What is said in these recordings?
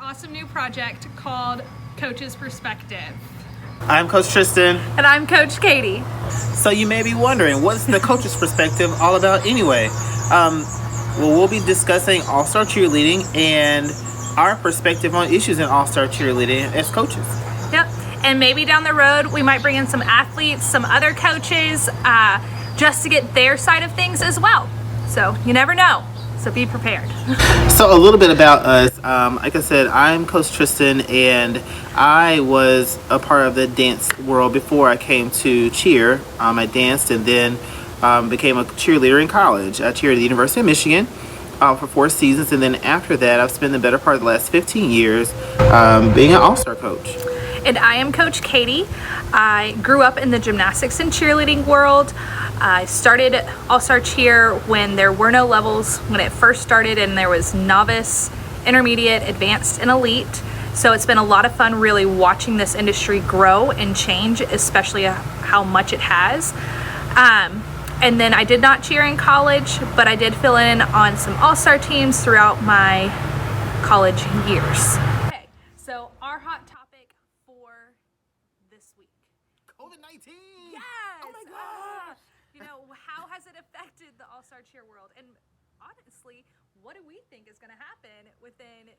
awesome new project called Coach's Perspective. I'm Coach Tristan. And I'm Coach Katie. So you may be wondering, what's the Coach's Perspective all about anyway? Well, we'll be discussing all-star cheerleading and our perspective on issues in all-star cheerleading as coaches. Yep. And maybe down the road, we might bring in some athletes, some other coaches, just to get their side of things as well. So you never know. So be prepared. So a little bit about us. Like I said, I'm Coach Tristan, and I was a part of the dance world before I came to cheer. I danced and then became a cheerleader in college. I cheered at the University of Michigan for 4 seasons, and then after that, I've spent the better part of the last 15 years being an all-star coach. And I am Coach Katie. I grew up in the gymnastics and cheerleading world. I started All-Star Cheer when there were no levels, when it first started, and there was novice, intermediate, advanced, and elite. So it's been a lot of fun really watching this industry grow and change, especially how much it has. And then I did not cheer in college, but I did fill in on some all-star teams throughout my college years. Okay, so our hot topic for this week. COVID-19! Yes! Oh my gosh! How has it affected the all-star cheer world? And honestly, what do we think is going to happen within,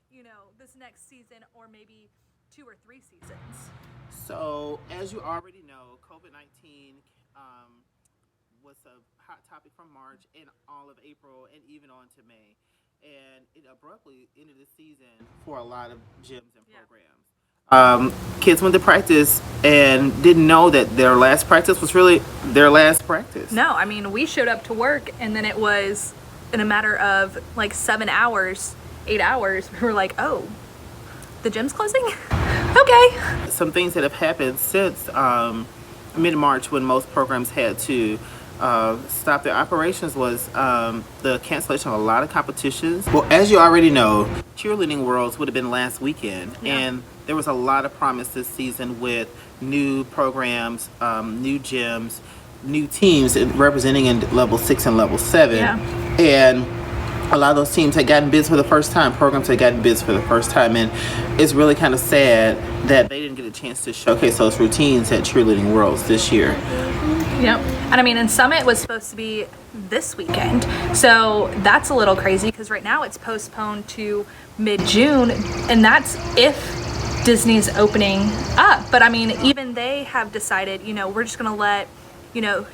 this next season or maybe 2 or 3 seasons? So, as you already know, COVID-19 was a hot topic from March and all of April and even on to May. And it abruptly ended the season for a lot of gyms and programs. Kids went to practice and didn't know that their last practice was really their last practice. No, I mean, we showed up to work and then it was in a matter of like 7 hours, 8 hours, we were like, oh, the gym's closing? Okay. Some things that have happened since mid-March, when most programs had to stop their operations, was the cancellation of a lot of competitions. Well, as you already know, cheerleading Worlds would have been last weekend, and there was a lot of promise this season with new programs, new gyms, new teams representing in level 6 and level 7. And a lot of those teams had gotten bids for the first time, programs had gotten bids for the first time, and it's really kind of sad that they didn't get a chance to showcase those routines at cheerleading Worlds this year. Yep. And I mean, and Summit was supposed to be this weekend. So that's a little crazy because right now it's postponed to mid-June, and that's if Disney's opening up. But I mean, even they have decided, we're just going to let,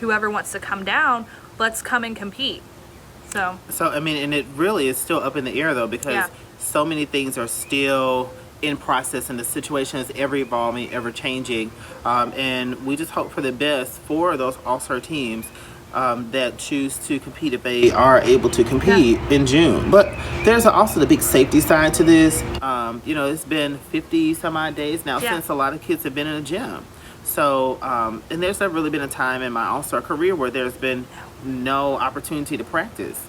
whoever wants to come down, let's come and compete. So I mean, and it really is still up in the air though, because so many things are still in process, and the situation is ever evolving, ever changing, and we just hope for the best for those all-star teams that choose to compete, if they are able to compete in June. But there's also the big safety side to this. It's been 50 some odd days now since a lot of kids have been in a gym. So and there's not really been a time in my all-star career where there's been no opportunity to practice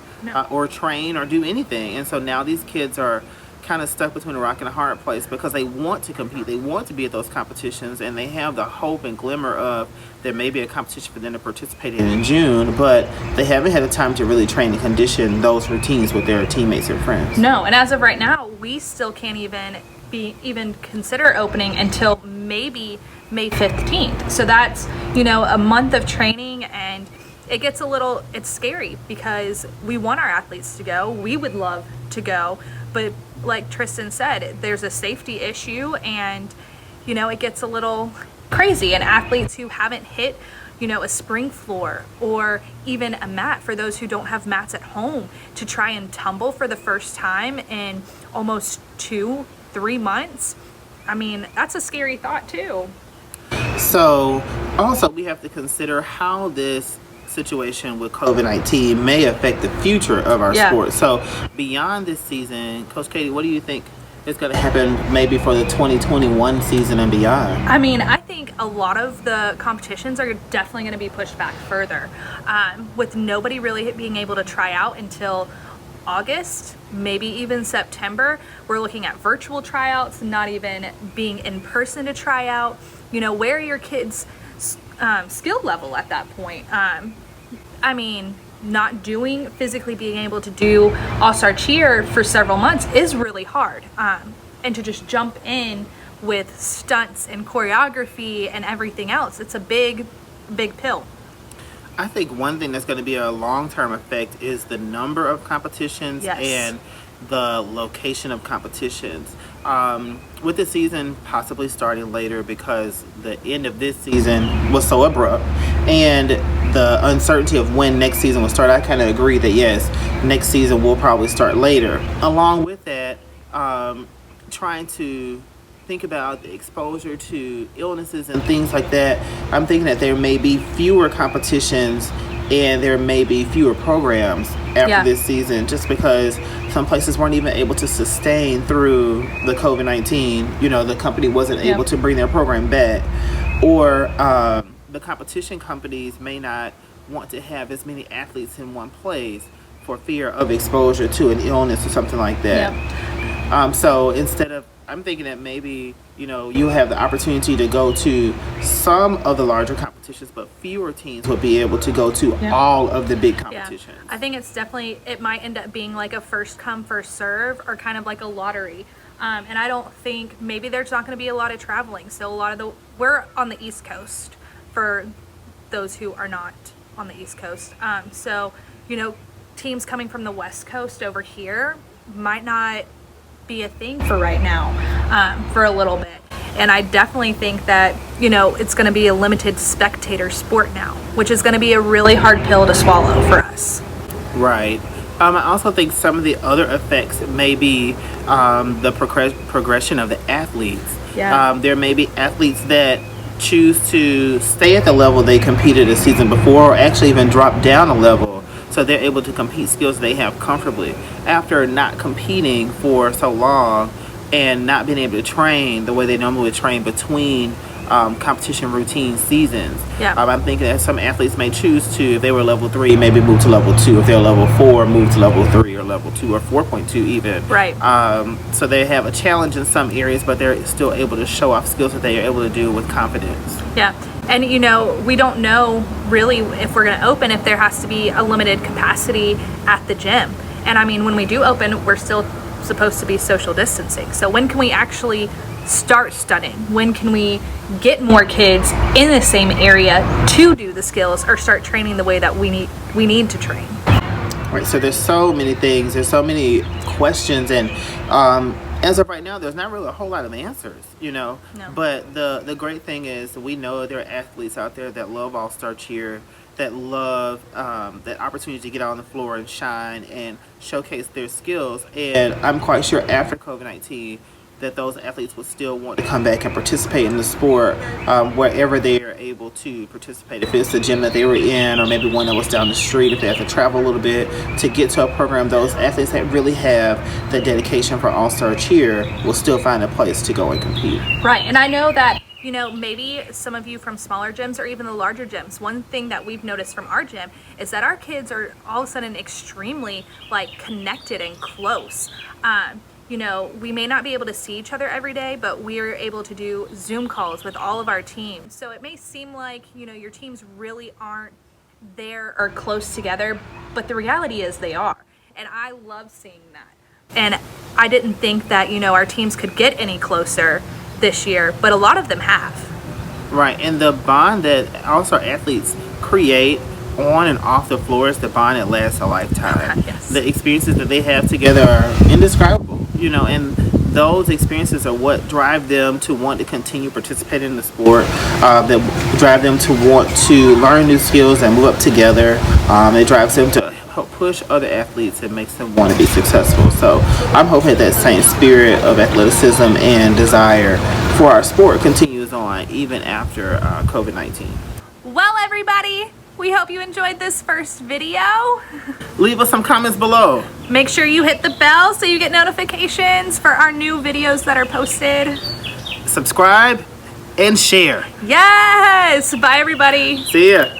or train or do anything. And so now these kids are kind of stuck between a rock and a hard place because they want to compete, they want to be at those competitions, and they have the hope and glimmer of there may be a competition for them to participate in June, but they haven't had the time to really train and condition those routines with their teammates and friends. No, and as of right now, we still can't even consider opening until maybe May 15th. So that's, a month of training, and it gets it's scary because we want our athletes to go. We would love to go, but like Tristan said, there's a safety issue, and it gets a little crazy. And athletes who haven't hit a spring floor or even a mat, for those who don't have mats at home, to try and tumble for the first time in almost 2-3 months, I mean, that's a scary thought too. So also we have to consider how this situation with COVID-19 may affect the future of our sport. So beyond this season, Coach Katie, what do you think is going to happen maybe for the 2021 season and beyond? I mean, I think a lot of the competitions are definitely going to be pushed back further, with nobody really being able to try out until August, maybe even September. We're looking at virtual tryouts, not even being in person to try out. Where are your kids' skill level at that point? I mean, not physically being able to do all-star cheer for several months is really hard. and to just jump in with stunts and choreography and everything else. It's a big pill. I think one thing that's going to be a long-term effect is the number of competitions and the location of competitions. With the season possibly starting later because the end of this season was so abrupt, and the uncertainty of when next season will start, I kind of agree that yes, next season will probably start later. Along with that, trying to think about the exposure to illnesses and things like that, I'm thinking that there may be fewer competitions and there may be fewer programs after this season, just because some places weren't even able to sustain through the COVID-19. You know, the company wasn't able to bring their program back, or the competition companies may not want to have as many athletes in one place for fear of exposure to an illness or something like that. So instead of, I'm thinking that maybe, you know, you have the opportunity to go to some of the larger competitions, but fewer teams will be able to go to all of the big competitions. I think it's definitely, it might end up being like a first come, first serve, or kind of like a lottery. And I don't think, maybe there's not going to be a lot of traveling. So a lot of we're on the East Coast for those who are not on the East Coast. So, you know, teams coming from the West Coast over here might not be a thing for right now, for a little bit. And I definitely think that, you know, it's going to be a limited spectator sport now, which is going to be a really hard pill to swallow for us. Right. I also think some of the other effects may be the progression of the athletes. There may be athletes that choose to stay at the level they competed a season before, or actually even drop down a level, so they're able to compete skills they have comfortably after not competing for so long and not being able to train the way they normally would train between competition routine seasons. I'm thinking that some athletes may choose to, if they were level 3, maybe move to level 2. If they're level 4, move to level 3 or level 2 or 4.2 even. So they have a challenge in some areas, but they're still able to show off skills that they are able to do with confidence. And you know, we don't know really if we're going to open, if there has to be a limited capacity at the gym. And I mean, when we do open, we're still supposed to be social distancing. So when can we actually start studying? When can we get more kids in the same area to do the skills or start training the way that we need to train? Right, so there's so many things, there's so many questions, and as of right now, there's not really a whole lot of answers, you know. But the great thing is, we know there are athletes out there that love all-star cheer, that love that opportunity to get out on the floor and shine and showcase their skills. And I'm quite sure after COVID-19 that those athletes will still want to come back and participate in the sport wherever they are able to participate. If it's the gym that they were in, or maybe one that was down the street, if they have to travel a little bit to get to a program, those athletes that really have the dedication for all-star cheer will still find a place to go and compete. Right, and I know that, you know, maybe some of you from smaller gyms or even the larger gyms, one thing that we've noticed from our gym is that our kids are all of a sudden extremely like connected and close. You know, we may not be able to see each other every day, but we're able to do Zoom calls with all of our teams. So it may seem like, you know, your teams really aren't there or close together, but the reality is they are. And I love seeing that. And I didn't think that, you know, our teams could get any closer this year, but a lot of them have. Right, and the bond that also athletes create on and off the floor is the bond that lasts a lifetime. The experiences that they have together are indescribable, you know, and those experiences are what drive them to want to continue participating in the sport, that drive them to want to learn new skills and move up together. It drives them to help push other athletes and makes them want to be successful. So I'm hoping that same spirit of athleticism and desire for our sport continues on even after COVID-19. Well, everybody, we hope you enjoyed this first video. Leave us some comments below. Make sure you hit the bell so you get notifications for our new videos that are posted. Subscribe and share. Yes! Bye, everybody. See ya.